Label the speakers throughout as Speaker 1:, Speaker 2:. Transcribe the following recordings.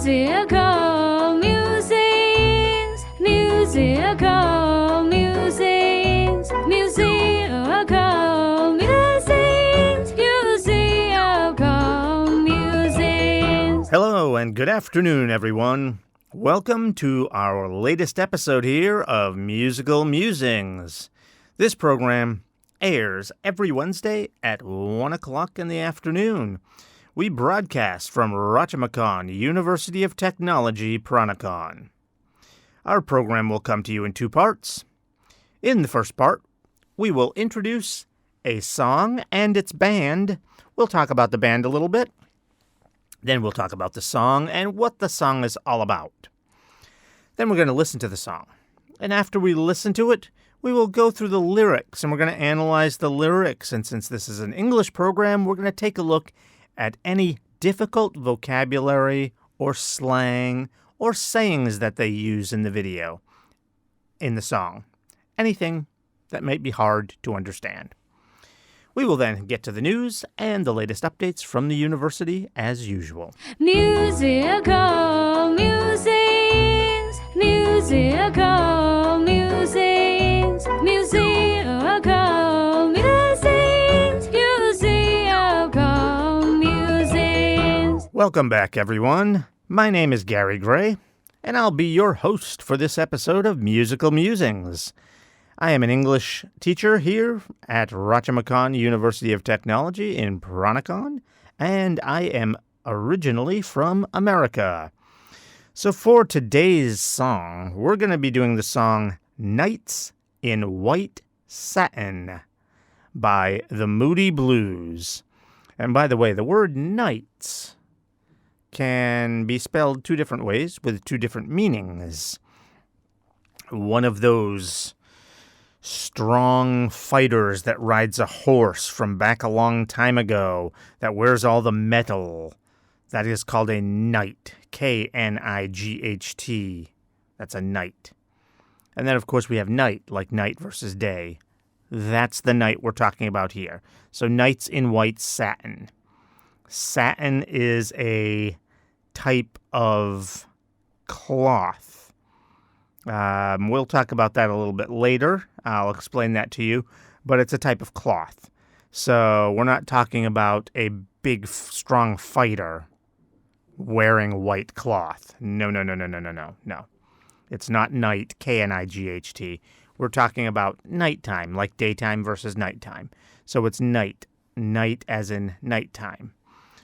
Speaker 1: Musical musings, musical musings, musical musings, musical musings.
Speaker 2: Hello and good afternoon, everyone. Welcome to our latest episode here of Musical Musings. This program airs every Wednesday at 1 o'clock in the afternoon. We broadcast from Rajamacon, University of Technology, Pranikon. Our program will come to you in two parts. In the first part, we will introduce a song and its band. We'll talk about the band a little bit. Then we'll talk about the song and what the song is all about. Then we're going to listen to the song. And after we listen to it, we will go through the lyrics and we're going to analyze the lyrics. And since this is an English program, we're going to take a look at any difficult vocabulary or slang or sayings that they use in the video, in the song. Anything that might be hard to understand. We will then get to the news and the latest updates from the university as usual.
Speaker 1: Musical musings, musical musings, musical musings, musical musings.
Speaker 2: Welcome back, everyone. My name is Gary Gray, and I'll be your host for this episode of Musical Musings. I am an English teacher here at Rajamacon University of Technology in Pranikon, and I am originally from America. So for today's song, we're going to be doing the song Nights in White Satin by the Moody Blues. And by the way, the word nights can be spelled two different ways with two different meanings. One of those strong fighters that rides a horse from back a long time ago that wears all the metal. That is called a knight. K-N-I-G-H-T. That's a knight. And then, of course, we have night, like night versus day. That's the night we're talking about here. So nights in white satin. Satin is a type of cloth. We'll talk about that a little bit later. I'll explain that to you. But it's a type of cloth. So we're not talking about a big, strong fighter wearing white cloth. No. It's not night, K-N-I-G-H-T. We're talking about nighttime, like daytime versus nighttime. So it's night. Night as in nighttime.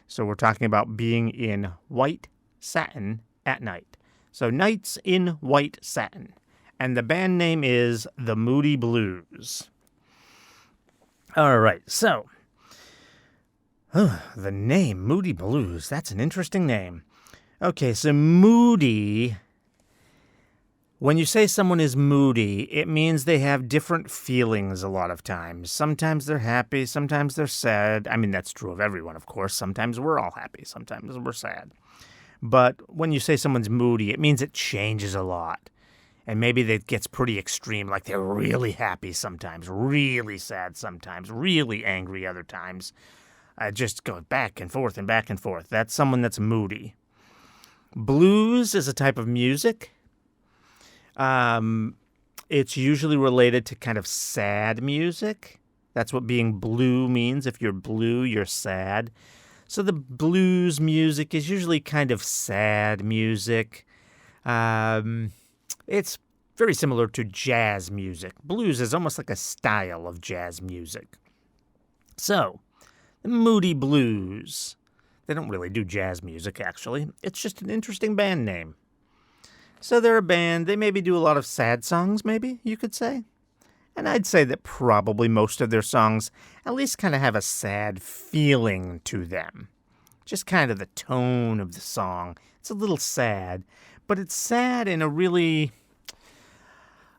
Speaker 2: So we're talking about being in white satin at night. So Nights in White Satin. And the band name is the Moody Blues. All right, so the name Moody Blues, that's an interesting name. Okay, so moody, when you say someone is moody, it means they have different feelings a lot of times. Sometimes they're happy, sometimes they're sad. I mean, that's true of everyone, of course. Sometimes we're all happy, sometimes we're sad. But when you say someone's moody, it means it changes a lot. And maybe that gets pretty extreme, like they're really happy sometimes, really sad sometimes, really angry other times. Just go back and forth and back and forth. That's someone that's moody. Blues is a type of music. It's usually related to kind of sad music. That's what being blue means. If you're blue, you're sad. So the blues music is usually kind of sad music. It's very similar to jazz music. Blues is almost like a style of jazz music. So, the Moody Blues. They don't really do jazz music, actually. It's just an interesting band name. So they're a band. They maybe do a lot of sad songs, maybe, you could say. And I'd say that probably most of their songs at least kind of have a sad feeling to them. Just kind of the tone of the song. It's a little sad, but it's sad in a really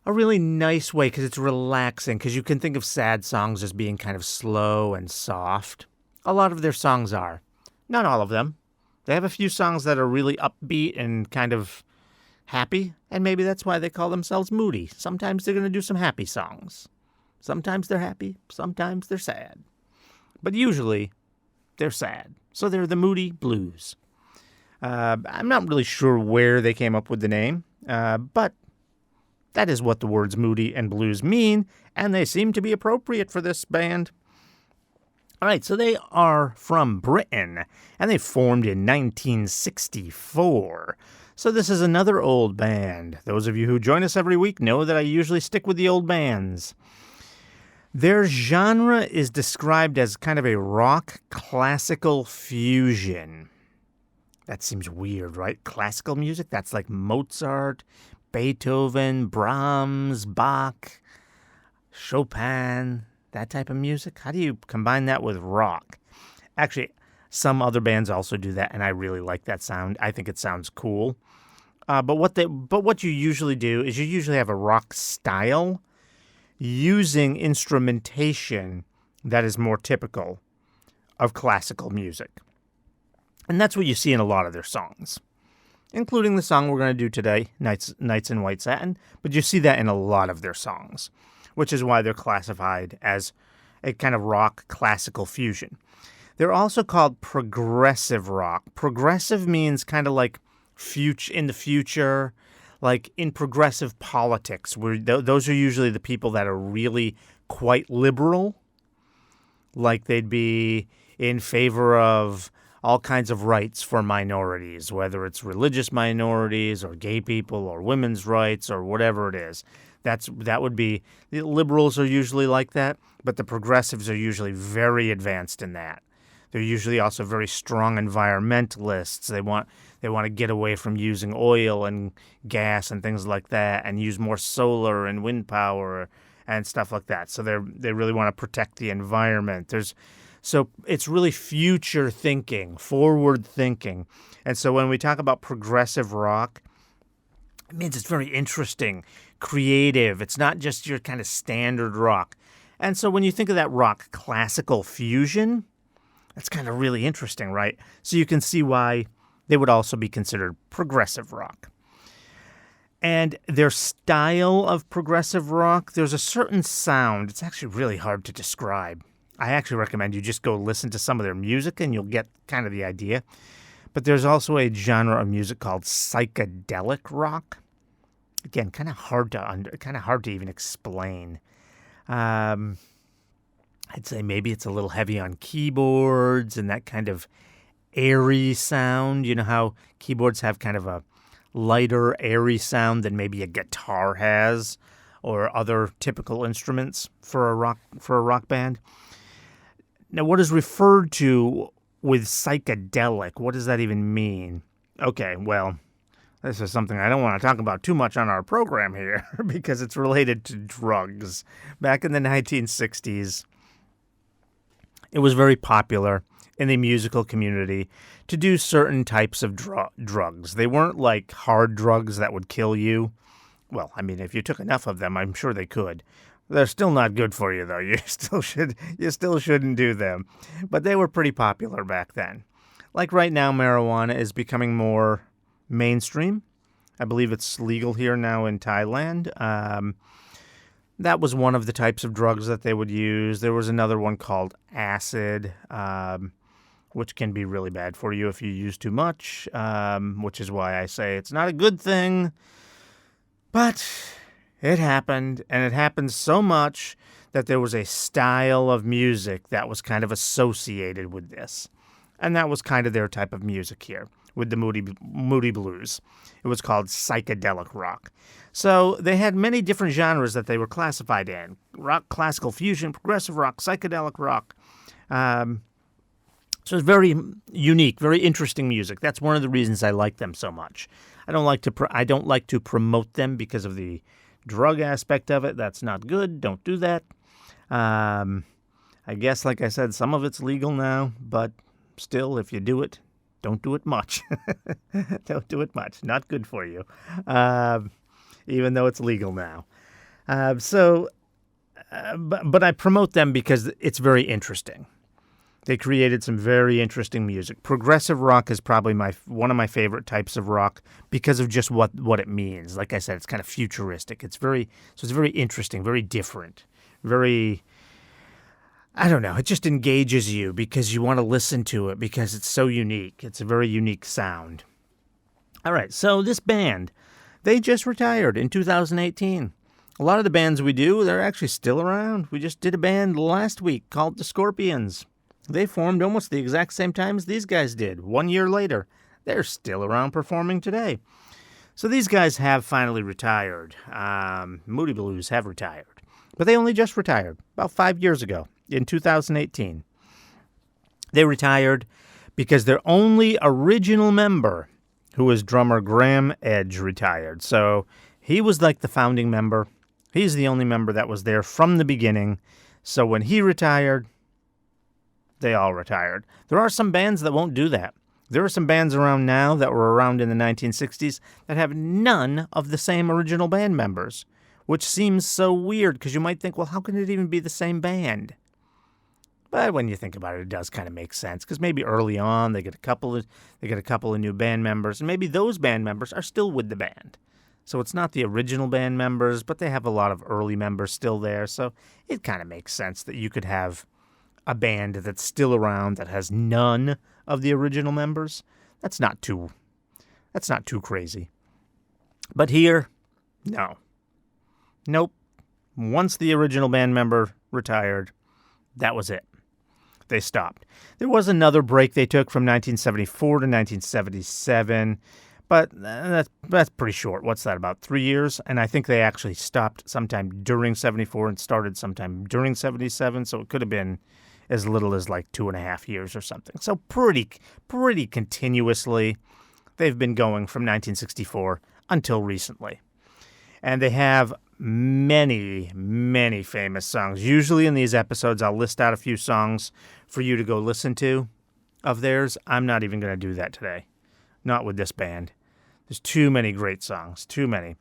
Speaker 2: nice way because it's relaxing, because you can think of sad songs as being kind of slow and soft. A lot of their songs are. Not all of them. They have a few songs that are really upbeat and kind of happy, and maybe that's why they call themselves Moody. Sometimes they're going to do some happy songs. Sometimes they're happy, sometimes they're sad. But usually, they're sad. So they're the Moody Blues. I'm not really sure where they came up with the name, but that is what the words Moody and blues mean, and they seem to be appropriate for this band. All right, so they are from Britain, and they formed in 1964. So this is another old band. Those of you who join us every week know that I usually stick with the old bands. Their genre is described as kind of a rock classical fusion. That seems weird, right? Classical music? That's like Mozart, Beethoven, Brahms, Bach, Chopin, that type of music. How do you combine that with rock? Actually, some other bands also do that, and I really like that sound. I think it sounds cool. But what you usually do is you usually have a rock style using instrumentation that is more typical of classical music. And that's what you see in a lot of their songs, including the song we're going to do today, Nights in White Satin. But you see that in a lot of their songs, which is why they're classified as a kind of rock classical fusion. They're also called progressive rock. Progressive means kind of like in the future, like in progressive politics, where those are usually the people that are really quite liberal. Like they'd be in favor of all kinds of rights for minorities, whether it's religious minorities or gay people or women's rights or whatever it is. That would be, the liberals are usually like that, but the progressives are usually very advanced in that. They're usually also very strong environmentalists. They want to get away from using oil and gas and things like that, and use more solar and wind power and stuff like that. So they really want to protect the environment. So it's really future thinking, forward thinking. And so when we talk about progressive rock, it means it's very interesting, creative. It's not just your kind of standard rock. And so when you think of that rock classical fusion, that's kind of really interesting, right? So you can see why they would also be considered progressive rock. And their style of progressive rock, there's a certain sound. It's actually really hard to describe. I actually recommend you just go listen to some of their music and you'll get kind of the idea. But there's also a genre of music called psychedelic rock. Again, kind of hard to even explain. I'd say maybe it's a little heavy on keyboards and that kind of airy sound. You know how keyboards have kind of a lighter, airy sound than maybe a guitar has, or other typical instruments for a rock band. Now, what is referred to with psychedelic? What does that even mean? Okay, well, this is something I don't want to talk about too much on our program here because it's related to drugs. Back in the 1960s, it was very popular in the musical community to do certain types of drugs. They weren't like hard drugs that would kill you. Well, I mean, if you took enough of them, I'm sure they could. They're still not good for you, though. You still shouldn't do them. But they were pretty popular back then. Like right now, marijuana is becoming more mainstream. I believe it's legal here now in Thailand. That was one of the types of drugs that they would use. There was another one called acid, which can be really bad for you if you use too much, which is why I say it's not a good thing. But it happened, and it happened so much that there was a style of music that was kind of associated with this. And that was kind of their type of music here with the Moody Blues. It was called psychedelic rock. So they had many different genres that they were classified in. Rock, classical fusion, progressive rock, psychedelic rock. So it's very unique, very interesting music. That's one of the reasons I like them so much. I don't like to promote them because of the drug aspect of it. That's not good. Don't do that. I guess, like I said, some of it's legal now, but still, if you do it, don't do it much. Don't do it much. Not good for you, even though it's legal now. But I promote them because it's very interesting. They created some very interesting music. Progressive rock is probably one of my favorite types of rock because of just what it means. Like I said, it's kind of futuristic. It's very interesting, very different, very, I don't know, it just engages you because you want to listen to it because it's so unique. It's a very unique sound. All right, so this band, they just retired in 2018. A lot of the bands we do, they're actually still around. We just did a band last week called the Scorpions. They formed almost the exact same time as these guys did, 1 year later. They're still around performing today. So these guys have finally retired. Moody Blues have retired. But they only just retired about 5 years ago in 2018. They retired because their only original member, who was drummer Graham Edge, retired. So he was like the founding member. He's the only member that was there from the beginning. So when he retired, they all retired. There are some bands that won't do that. There are some bands around now that were around in the 1960s that have none of the same original band members, which seems so weird because you might think, well, how can it even be the same band? But when you think about it, it does kind of make sense because maybe early on they get a couple of new band members, and maybe those band members are still with the band. So it's not the original band members, but they have a lot of early members still there. So it kind of makes sense that you could have a band that's still around that has none of the original members. That's not too crazy. But here, no. Nope. Once the original band member retired, that was it. They stopped. There was another break they took from 1974 to 1977, but that's pretty short. What's that, about 3 years? And I think they actually stopped sometime during 74 and started sometime during 77, so it could have been as little as like 2.5 years or something. So pretty continuously, they've been going from 1964 until recently. And they have many, many famous songs. Usually in these episodes, I'll list out a few songs for you to go listen to of theirs. I'm not even going to do that today. Not with this band. There's too many great songs. Too many.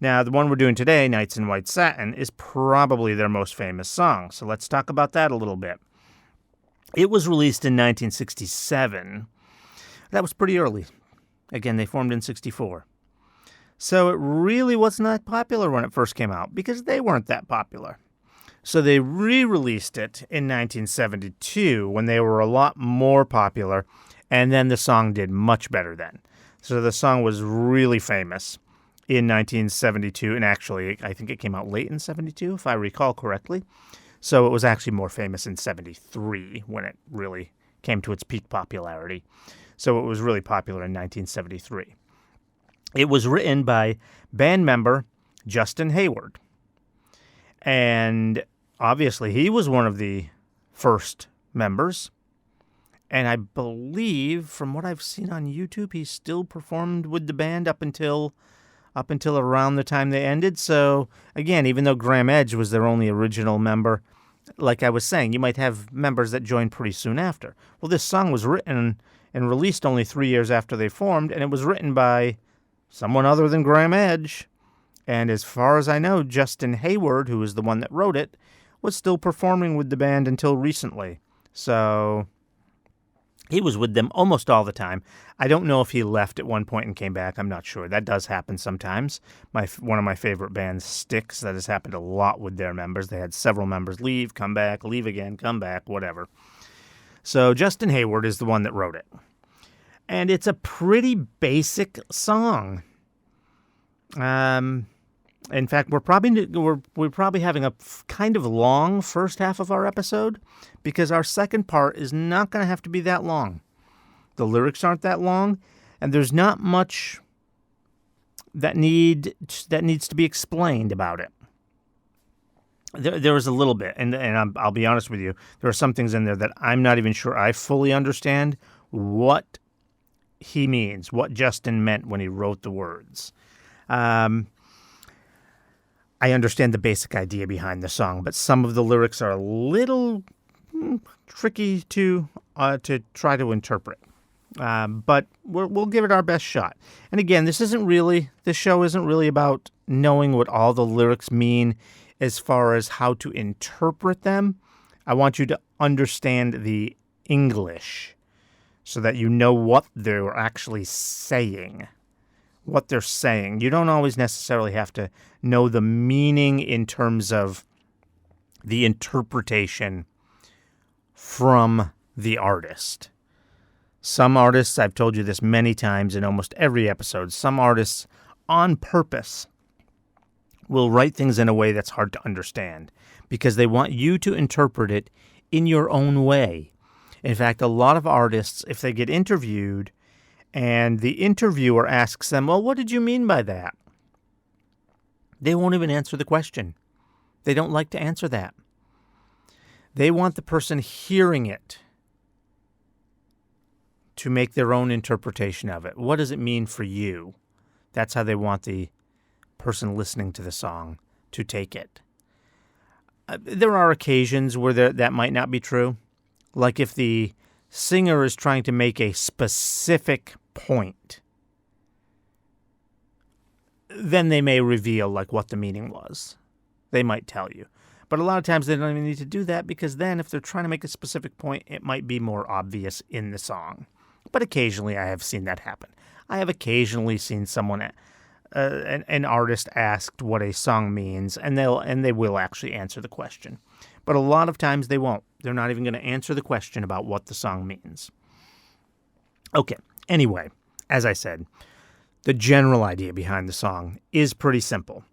Speaker 2: Now, the one we're doing today, Nights in White Satin, is probably their most famous song. So let's talk about that a little bit. It was released in 1967. That was pretty early. Again, they formed in 64. So it really was not popular when it first came out because they weren't that popular. So they re-released it in 1972 when they were a lot more popular, and then the song did much better then. So the song was really famous in 1972, and actually I think it came out late in 72 if I recall correctly. So it was actually more famous in 73 when it really came to its peak popularity. So it was really popular in 1973. It was written by band member Justin Hayward. And obviously he was one of the first members. And I believe, from what I've seen on YouTube, he still performed with the band up until around the time they ended. So, again, even though Graham Edge was their only original member, like I was saying, you might have members that joined pretty soon after. Well, this song was written and released only 3 years after they formed, and it was written by someone other than Graham Edge. And as far as I know, Justin Hayward, who was the one that wrote it, was still performing with the band until recently. So he was with them almost all the time. I don't know if he left at one point and came back. I'm not sure. That does happen sometimes. One of my favorite bands, Styx, that has happened a lot with their members. They had several members leave, come back, leave again, come back, whatever. So Justin Hayward is the one that wrote it. And it's a pretty basic song. In fact, we're probably having a kind of long first half of our episode because our second part is not going to have to be that long. The lyrics aren't that long, and there's not much that needs to be explained about it. There is a little bit, and I'll be honest with you, there are some things in there that I'm not even sure I fully understand what he means, what Justin meant when he wrote the words. I understand the basic idea behind the song, but some of the lyrics are a little tricky to try to interpret. But we'll give it our best shot. And again, this show isn't really about knowing what all the lyrics mean as far as how to interpret them. I want you to understand the English so that you know what they're actually saying. What they're saying. You don't always necessarily have to know the meaning in terms of the interpretation from the artist. Some artists, I've told you this many times in almost every episode, some artists on purpose will write things in a way that's hard to understand because they want you to interpret it in your own way. In fact, a lot of artists, if they get interviewed and the interviewer asks them, well, what did you mean by that? They won't even answer the question. They don't like to answer that. They want the person hearing it to make their own interpretation of it. What does it mean for you? That's how they want the person listening to the song to take it. There are occasions where that might not be true. Like if the singer is trying to make a specific point, then they may reveal like what the meaning was. They might tell you. But a lot of times they don't even need to do that because then if they're trying to make a specific point, it might be more obvious in the song. But occasionally I have seen that happen. I have occasionally seen someone, an artist asked what a song means, and they will actually answer the question. But a lot of times they won't. They're not even going to answer the question about what the song means. Okay, anyway, as I said, the general idea behind the song is pretty simple.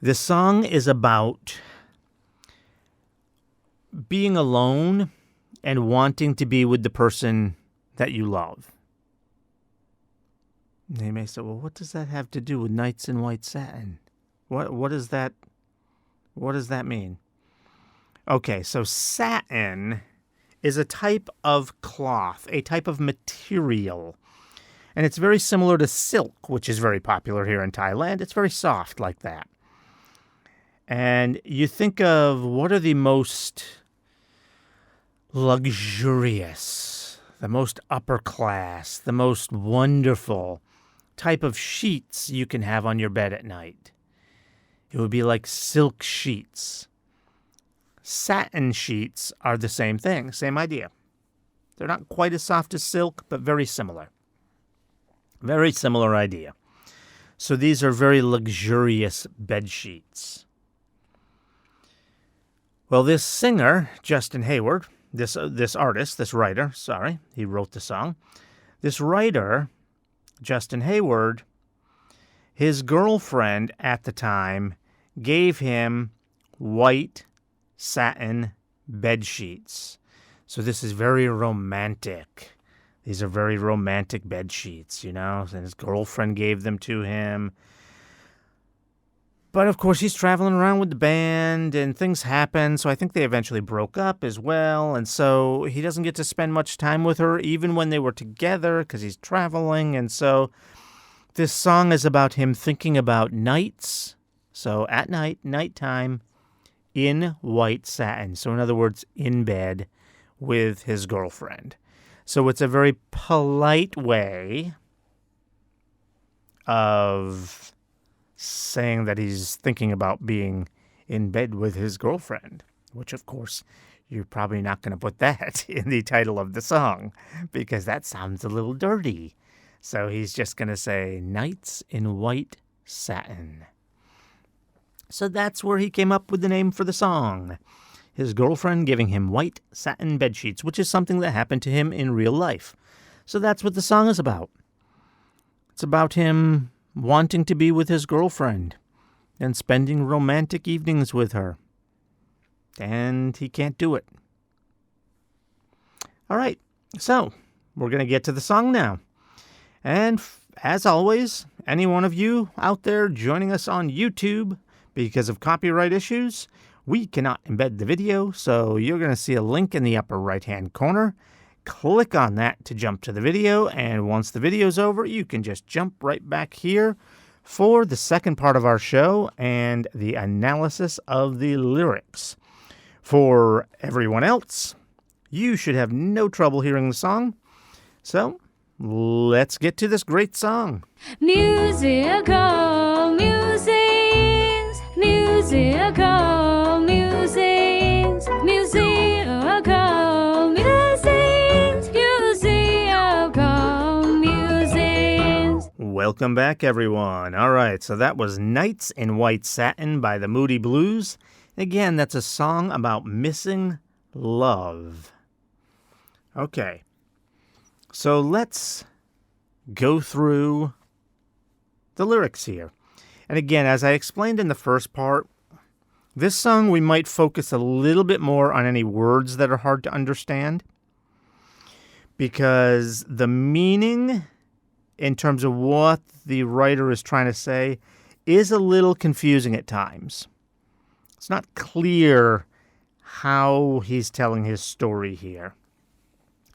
Speaker 2: The song is about being alone and wanting to be with the person that you love. They may say, well, what does that have to do with Nights in White Satin? What does that mean? Okay, so satin is a type of cloth, a type of material. And it's very similar to silk, which is very popular here in Thailand. It's very soft like that. And you think of what are the most luxurious, the most upper class, the most wonderful type of sheets you can have on your bed at night. It would be like silk sheets. Satin sheets are the same thing, same idea. They're not quite as soft as silk, but very similar. Very similar idea. So these are very luxurious bed sheets. Well, this singer, Justin Hayward, this artist, this writer, he wrote the song. This writer, Justin Hayward, his girlfriend at the time gave him white satin bed sheets. So this is very romantic. These are very romantic bed sheets, you know, and his girlfriend gave them to him. But, of course, he's traveling around with the band, and things happen, so I think they eventually broke up as well, and so he doesn't get to spend much time with her, even when they were together, because he's traveling, and so this song is about him thinking about nights, so at night, nighttime, in white satin, so in other words, in bed with his girlfriend. So it's a very polite way of saying that he's thinking about being in bed with his girlfriend, which, of course, you're probably not going to put that in the title of the song because that sounds a little dirty. So he's just going to say, Nights in White Satin. So that's where he came up with the name for the song. His girlfriend giving him white satin bedsheets, which is something that happened to him in real life. So that's what the song is about. It's about him wanting to be with his girlfriend and spending romantic evenings with her. And he can't do it. All right, so we're going to get to the song now. And as always, any one of you out there joining us on YouTube, because of copyright issues, we cannot embed the video, so you're going to see a link in the upper right-hand corner. Click on that to jump to the video, and once the video's over, you can just jump right back here for the second part of our show and the analysis of the lyrics. For everyone else, you should have no trouble hearing the song. So, let's get to this great song.
Speaker 1: Musical musings, musical musings, musical musings, musical musings.
Speaker 2: Welcome back, everyone. All right, so that was Nights in White Satin by the Moody Blues. Again, that's a song about missing love. Okay. So let's go through the lyrics here. And again, as I explained in the first part, this song we might focus a little bit more on any words that are hard to understand, because the meaning in terms of what the writer is trying to say is a little confusing at times. It's not clear how he's telling his story here.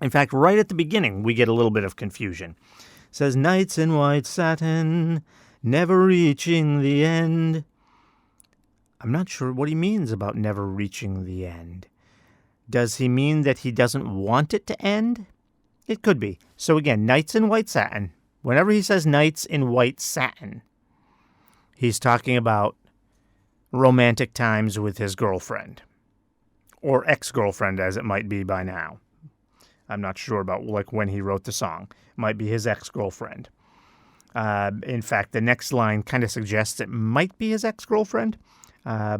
Speaker 2: In fact, right at the beginning, we get a little bit of confusion. It says, nights in white satin, never reaching the end. I'm not sure what he means about never reaching the end. Does he mean that he doesn't want it to end? It could be. So again, nights in white satin. Whenever he says nights in white satin, he's talking about romantic times with his girlfriend. Or ex-girlfriend, as it might be by now. I'm not sure about when he wrote the song. It might be his ex-girlfriend. In fact, the next line kind of suggests it might be his ex-girlfriend. But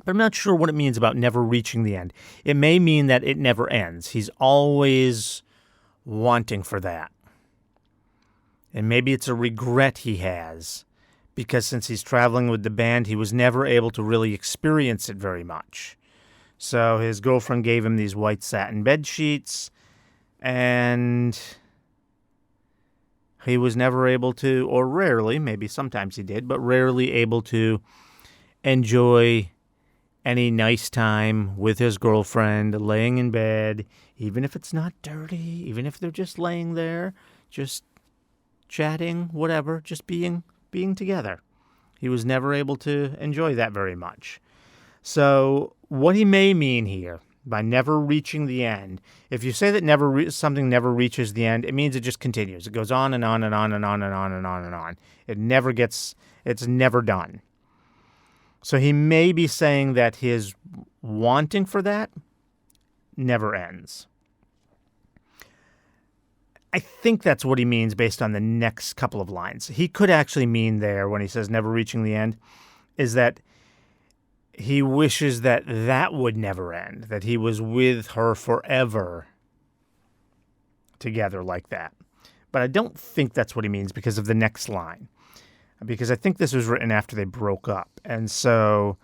Speaker 2: I'm not sure what it means about never reaching the end. It may mean that it never ends. He's always wanting for that. And maybe it's a regret he has, because since he's traveling with the band, he was never able to really experience it very much. So his girlfriend gave him these white satin bed sheets, and he was never able to, or rarely, maybe sometimes he did, but rarely able to enjoy any nice time with his girlfriend, laying in bed, even if it's not dirty, even if they're just laying there, just chatting, whatever, just being together. He was never able to enjoy that very much. So what he may mean here by never reaching the end, if you say that something never reaches the end, it means it just continues. It goes on and on and on and on and on and on and on. It's never done. So he may be saying that his wanting for that never ends. I think that's what he means based on the next couple of lines. He could actually mean there, when he says never reaching the end, is that he wishes that that would never end, that he was with her forever together like that. But I don't think that's what he means because of the next line. Because I think this was written after they broke up. And so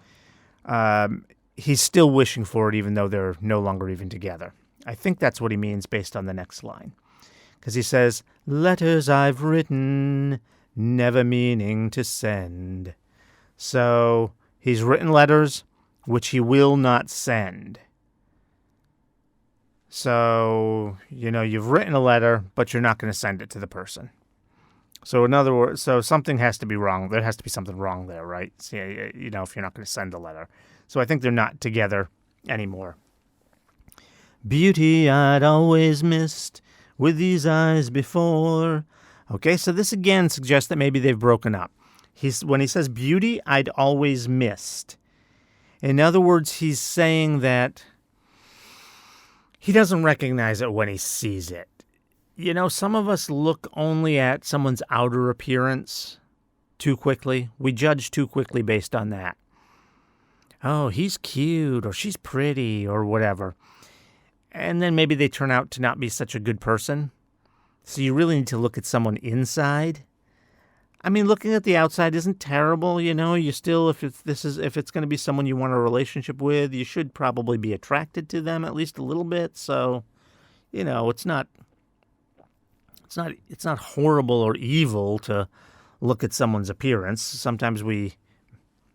Speaker 2: he's still wishing for it even though they're no longer even together. I think that's what he means based on the next line. Because he says, letters I've written, never meaning to send. So he's written letters which he will not send. So, you've written a letter, but you're not going to send it to the person. So in other words, something has to be wrong. There has to be something wrong there, right? So, if you're not going to send a letter. So I think they're not together anymore. Beauty I'd always missed with these eyes before. Okay, so this again suggests that maybe they've broken up. When he says beauty I'd always missed. In other words, he's saying that he doesn't recognize it when he sees it. Some of us look only at someone's outer appearance too quickly. We judge too quickly based on that. Oh, he's cute, or she's pretty, or whatever. And then maybe they turn out to not be such a good person. So you really need to look at someone inside. I mean, looking at the outside isn't terrible, You still, if it's going to be someone you want a relationship with, you should probably be attracted to them at least a little bit. So, it's not horrible or evil to look at someone's appearance. Sometimes we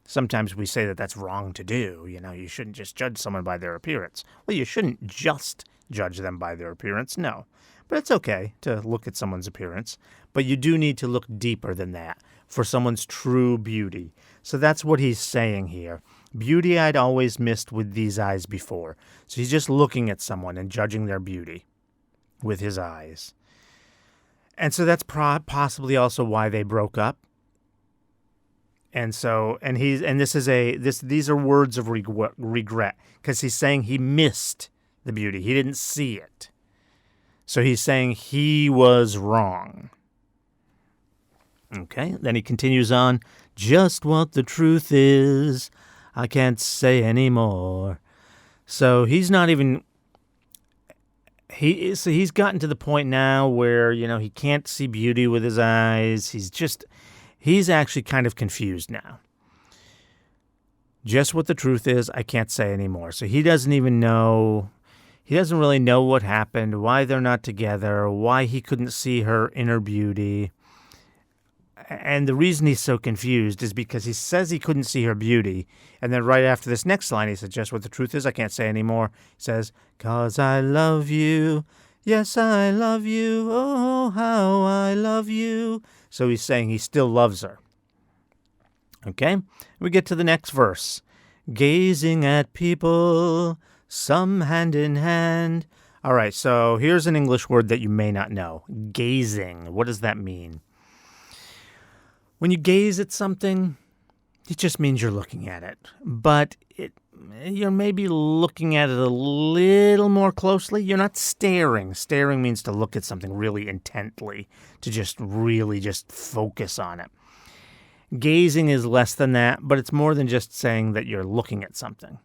Speaker 2: say that that's wrong to do. You shouldn't just judge someone by their appearance. Well, you shouldn't just judge them by their appearance, no. But it's okay to look at someone's appearance. But you do need to look deeper than that for someone's true beauty. So that's what he's saying here. Beauty I'd always missed with these eyes before. So he's just looking at someone and judging their beauty with his eyes. And so that's possibly also why they broke up. And so, these are words of regret, because he's saying he missed the beauty. He didn't see it. So he's saying he was wrong. Okay, then he continues on. Just what the truth is, I can't say anymore. So he's not even, He's gotten to the point now where, he can't see beauty with his eyes. He's actually kind of confused now. Just what the truth is, I can't say anymore. So he doesn't even know. He doesn't really know what happened, why they're not together, why he couldn't see her inner beauty. And the reason he's so confused is because he says he couldn't see her beauty. And then right after this next line, he says, just what the truth is, I can't say anymore. He says, 'cause I love you. Yes, I love you. Oh, how I love you. So he's saying he still loves her. Okay, we get to the next verse. Gazing at people, some hand in hand. All right, so here's an English word that you may not know. Gazing. What does that mean? When you gaze at something, it just means you're looking at it. But you're maybe looking at it a little more closely. You're not staring. Staring means to look at something really intently, to just really just focus on it. Gazing is less than that, but it's more than just saying that you're looking at something.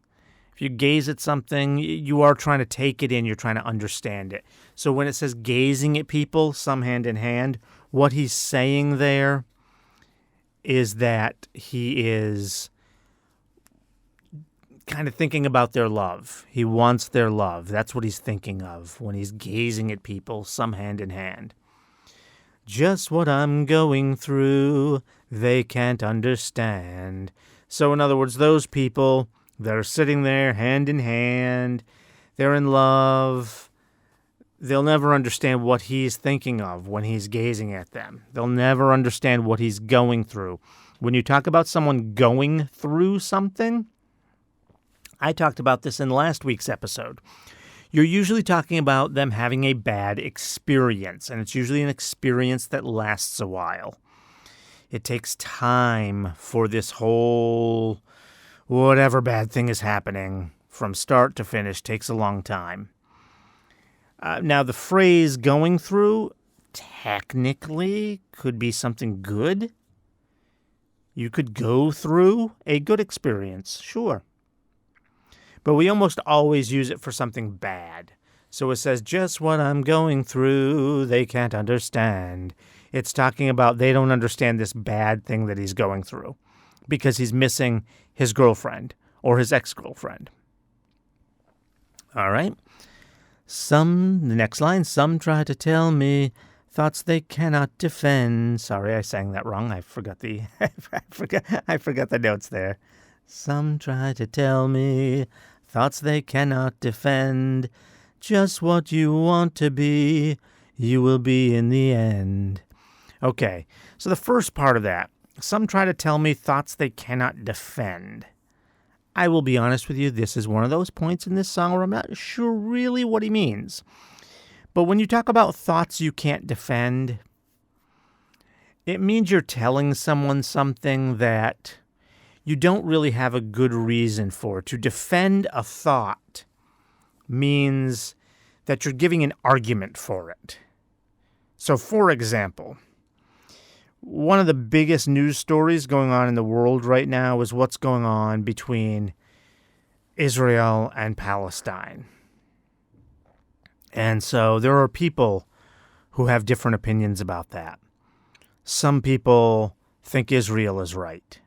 Speaker 2: If you gaze at something, you are trying to take it in, you're trying to understand it. So when it says gazing at people, some hand in hand, what he's saying there is that he is kind of thinking about their love. He wants their love. That's what he's thinking of when he's gazing at people, some hand in hand. Just what I'm going through, they can't understand. So in other words, those people that are sitting there hand in hand, they're in love. They'll never understand what he's thinking of when he's gazing at them. They'll never understand what he's going through. When you talk about someone going through something, I talked about this in last week's episode. You're usually talking about them having a bad experience, and it's usually an experience that lasts a while. It takes time for this whole whatever bad thing is happening from start to finish takes a long time. Now, the phrase going through technically could be something good. You could go through a good experience, sure. But we almost always use it for something bad. So it says, just what I'm going through, they can't understand. It's talking about they don't understand this bad thing that he's going through because he's missing his girlfriend or his ex-girlfriend. All right. The next line, some try to tell me thoughts they cannot defend. Sorry, I sang that wrong. I forgot the notes there. Some try to tell me thoughts they cannot defend. Just what you want to be, you will be in the end. Okay, so the first part of that, some try to tell me thoughts they cannot defend. I will be honest with you, this is one of those points in this song where I'm not sure really what he means. But when you talk about thoughts you can't defend, it means you're telling someone something that you don't really have a good reason for. To defend a thought means that you're giving an argument for it. So, for example, one of the biggest news stories going on in the world right now is what's going on between Israel and Palestine. And so there are people who have different opinions about that. Some people think Israel is right.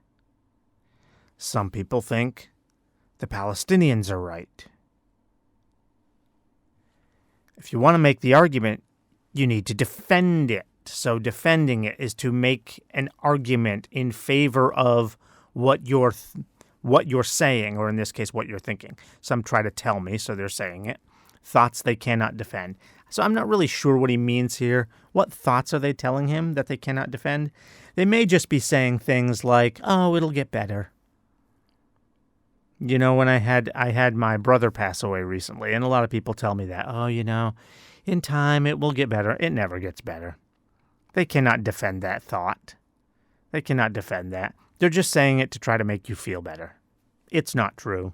Speaker 2: Some people think the Palestinians are right. If you want to make the argument, you need to defend it. So defending it is to make an argument in favor of what you're saying, or in this case, what you're thinking. Some try to tell me, so they're saying it. Thoughts they cannot defend. So I'm not really sure what he means here. What thoughts are they telling him that they cannot defend? They may just be saying things like, oh, it'll get better. You know, when I had my brother pass away recently, and a lot of people tell me that, oh, in time it will get better. It never gets better. They cannot defend that thought. They cannot defend that. They're just saying it to try to make you feel better. It's not true.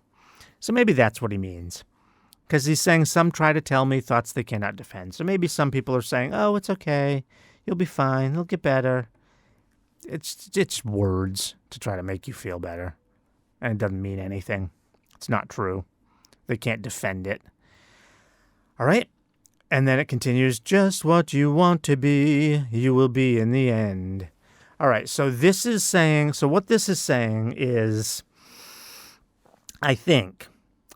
Speaker 2: So maybe that's what he means. Because he's saying some try to tell me thoughts they cannot defend. So maybe some people are saying, oh, it's okay. You'll be fine. It'll get better. It's words to try to make you feel better. And it doesn't mean anything. It's not true. They can't defend it. All right. And then it continues, just what you want to be, you will be in the end. All right, so what this is saying is, I think,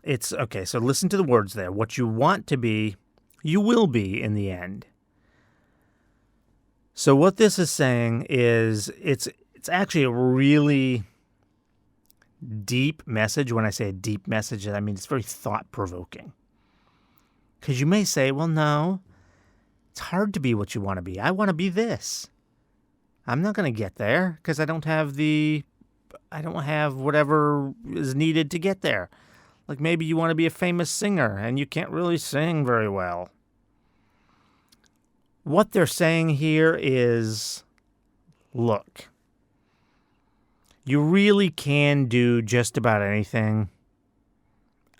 Speaker 2: it's, okay, so listen to the words there. What you want to be, you will be in the end. So what this is saying is, it's actually a really deep message. When I say a deep message, I mean it's very thought-provoking. Because you may say, well, no, it's hard to be what you want to be. I want to be this. I'm not going to get there because I don't have whatever is needed to get there. Like maybe you want to be a famous singer and you can't really sing very well. What they're saying here is, look, you really can do just about anything.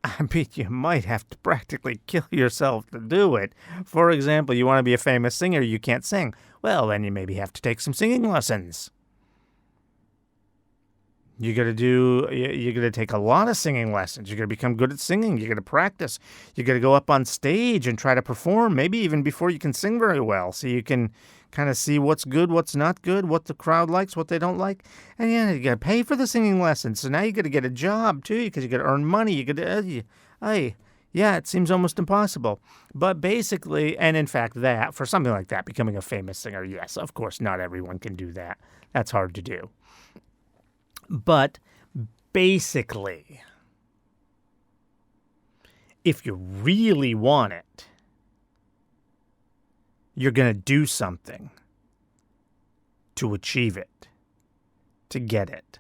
Speaker 2: I mean, you might have to practically kill yourself to do it. For example, you want to be a famous singer, you can't sing. Well, then you maybe have to take some singing lessons. You're going to take a lot of singing lessons. You're going to become good at singing. You're going to practice. You're going to go up on stage and try to perform, maybe even before you can sing very well, so you can kind of see what's good, what's not good, what the crowd likes, what they don't like. And yeah, you got to pay for the singing lessons. So now you got to get a job too, because you got to earn money. You got to, yeah, it seems almost impossible. But basically, and in fact, that for something like that, becoming a famous singer, yes, of course, not everyone can do that. That's hard to do. But basically, if you really want it, you're going to do something to achieve it, to get it.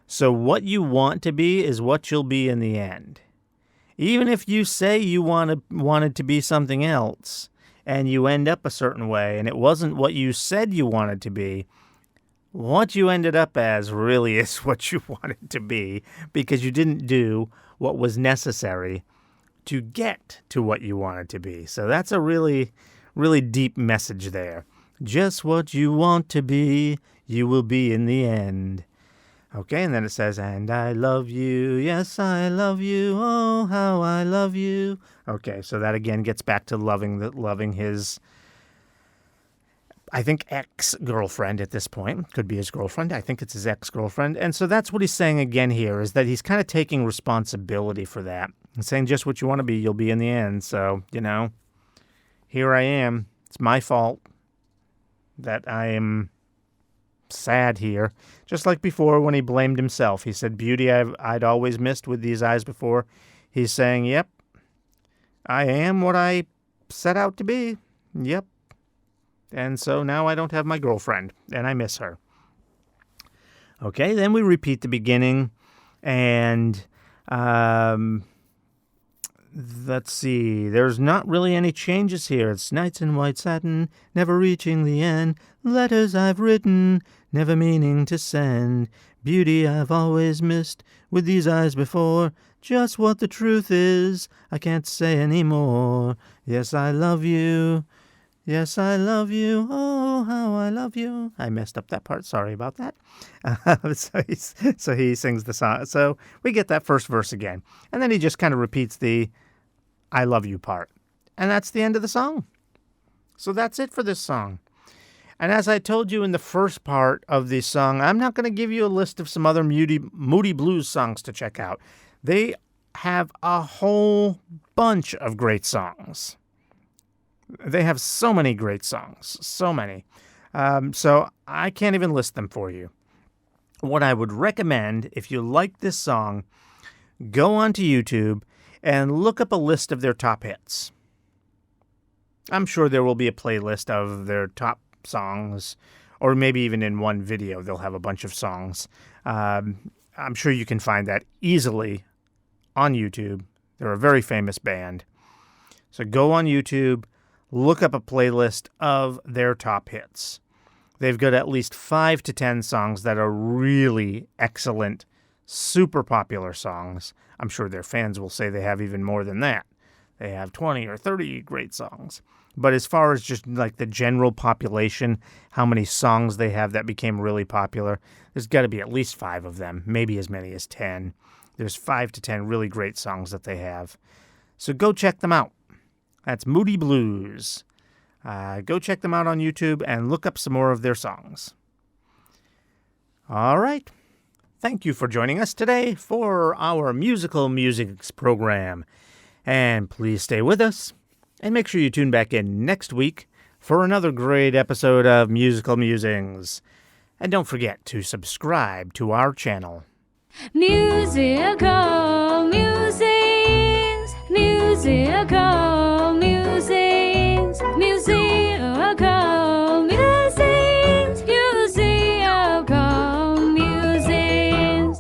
Speaker 2: So what you want to be is what you'll be in the end. Even if you say you wanted to be something else and you end up a certain way and it wasn't what you said you wanted to be, what you ended up as really is what you wanted to be, because you didn't do what was necessary to get to what you wanted to be. So that's a really, really deep message there. Just what you want to be, you will be in the end. Okay, and then it says, and I love you, yes, I love you, oh, how I love you. Okay, so that again gets back to loving his, I think, ex-girlfriend at this point. Could be his girlfriend. I think it's his ex-girlfriend. And so that's what he's saying again here, is that he's kind of taking responsibility for that. He's saying just what you want to be, you'll be in the end. So, here I am. It's my fault that I am sad here. Just like before when he blamed himself. He said, beauty I'd always missed with these eyes before. He's saying, yep, I am what I set out to be. Yep. And so now I don't have my girlfriend, and I miss her. Okay, then we repeat the beginning, and let's see. There's not really any changes here. It's nights in white satin, never reaching the end. Letters I've written, never meaning to send. Beauty I've always missed with these eyes before. Just what the truth is, I can't say anymore. Yes, I love you. Yes, I love you. Oh, how I love you. I messed up that part. Sorry about that. So he sings the song. So we get that first verse again. And then he just kind of repeats the I love you part. And that's the end of the song. So that's it for this song. And as I told you in the first part of this song, I'm not going to give you a list of some other Moody blues songs to check out. They have a whole bunch of great songs. They have so many great songs, so many. So I can't even list them for you. What I would recommend, if you like this song, go onto YouTube and look up a list of their top hits. I'm sure there will be a playlist of their top songs, or maybe even in one video they'll have a bunch of songs. I'm sure you can find that easily on YouTube. They're a very famous band. So go on YouTube, look up a playlist of their top hits. They've got at least 5 to 10 songs that are really excellent, super popular songs. I'm sure their fans will say they have even more than that. They have 20 or 30 great songs. But as far as just like the general population, how many songs they have that became really popular, there's got to be at least 5 of them, maybe as many as 10. There's 5 to 10 really great songs that they have. So go check them out. That's Moody Blues. Go check them out on YouTube and look up some more of their songs. All right. Thank you for joining us today for our Musical Musings program. And please stay with us and make sure you tune back in next week for another great episode of Musical Musings. And don't forget to subscribe to our channel.
Speaker 1: Musical musings, musical